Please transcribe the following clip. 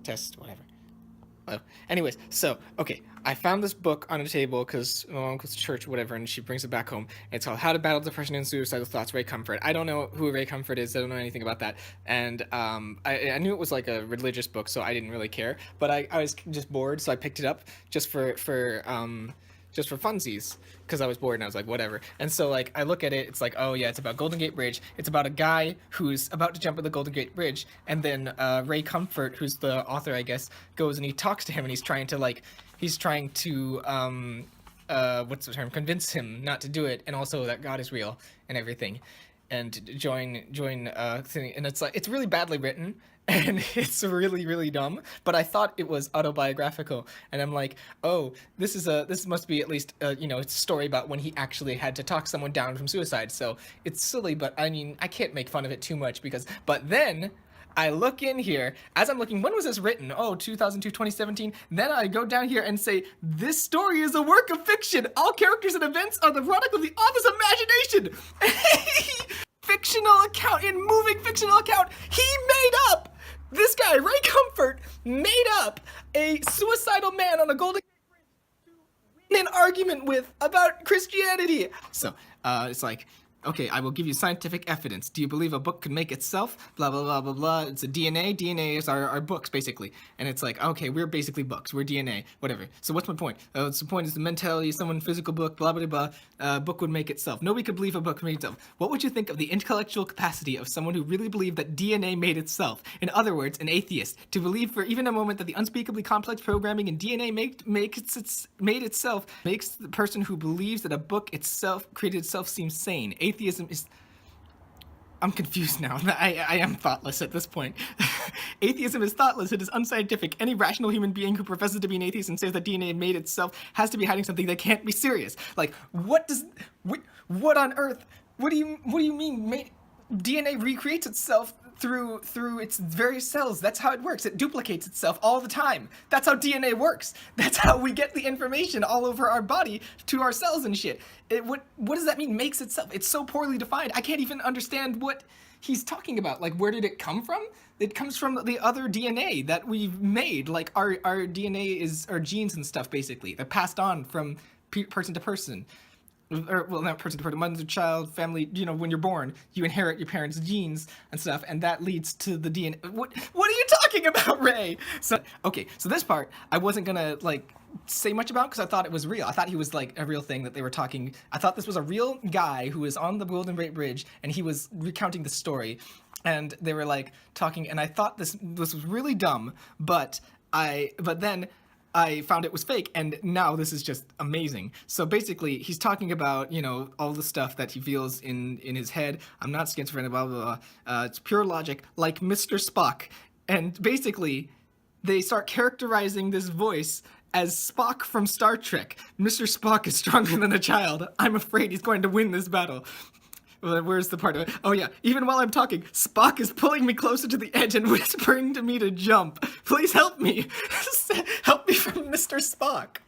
test, whatever. Anyways, so okay, I found this book on a table because my mom goes to church, or whatever, and she brings it back home. It's called "How to Battle Depression and Suicidal Thoughts." Ray Comfort. I don't know who Ray Comfort is. I don't know anything about that, and I knew it was like a religious book, so I didn't really care. But I was just bored, so I picked it up just for funsies because I was bored and I was like, whatever. And so like I look at it, it's like, oh yeah, it's about Golden Gate Bridge. It's about a guy who's about to jump at the Golden Gate Bridge, and then Ray Comfort, who's the author, I guess, goes and he talks to him, and he's trying to what's the term? Convince him not to do it, and also that God is real and everything, and join thing. And it's like it's really badly written and it's really really dumb, but I thought it was autobiographical, and I'm like, oh, this must be at least it's a story about when he actually had to talk someone down from suicide. So it's silly, but I mean I can't make fun of it too much because but then I look in here, as I'm looking, when was this written? Oh, 2002, 2017. Then I go down here and say, this story is a work of fiction. All characters and events are the product of the author's imagination. Fictional account, in moving fictional account, he made up, this guy, Ray Comfort, made up a suicidal man on a Golden Gate Bridge to win an argument with about Christianity. So, it's like, okay, I will give you scientific evidence. Do you believe a book could make itself? Blah, blah, blah, blah, blah. It's a DNA. DNA is our books, basically. And it's like, okay, we're basically books. We're DNA. Whatever. So what's my point? The point is the mentality, someone physical book, blah, blah, blah. Book would make itself. Nobody could believe a book could make itself. What would you think of the intellectual capacity of someone who really believed that DNA made itself? In other words, an atheist. To believe for even a moment that the unspeakably complex programming in DNA made itself makes the person who believes that a book itself created itself seem sane. Atheism is... I'm confused now. I am thoughtless at this point. Atheism is thoughtless. It is unscientific. Any rational human being who professes to be an atheist and says that DNA made itself has to be hiding something that can't be serious. Like, what on earth? What do you mean? DNA recreates itself through its various cells. That's how it works. It duplicates itself all the time. That's how DNA works. That's how we get the information all over our body to our cells and shit. What does that mean, makes itself? It's so poorly defined. I can't even understand what he's talking about. Like, where did it come from? It comes from the other DNA that we've made. Like, our DNA is our genes and stuff, basically. They're passed on from person to person. Or, well, not person to person, mother to child, family. When you're born, you inherit your parents' genes and stuff, and that leads to the DNA. What are you talking about, Ray? So this part I wasn't gonna say much about because I thought it was real. I thought he was like a real thing that they were talking. I thought this was a real guy who was on the Golden Gate Bridge and he was recounting the story, and they were like talking. And I thought this was really dumb, but then I found it was fake, and now this is just amazing. So basically, he's talking about, all the stuff that he feels in his head. I'm not schizophrenic, blah, blah, blah. It's pure logic, like Mr. Spock. And basically, they start characterizing this voice as Spock from Star Trek. Mr. Spock is stronger than a child. I'm afraid he's going to win this battle. Well, where's the part of it? Oh yeah, even while I'm talking, Spock is pulling me closer to the edge and whispering to me to jump. Please help me. Help me from Mr. Spock.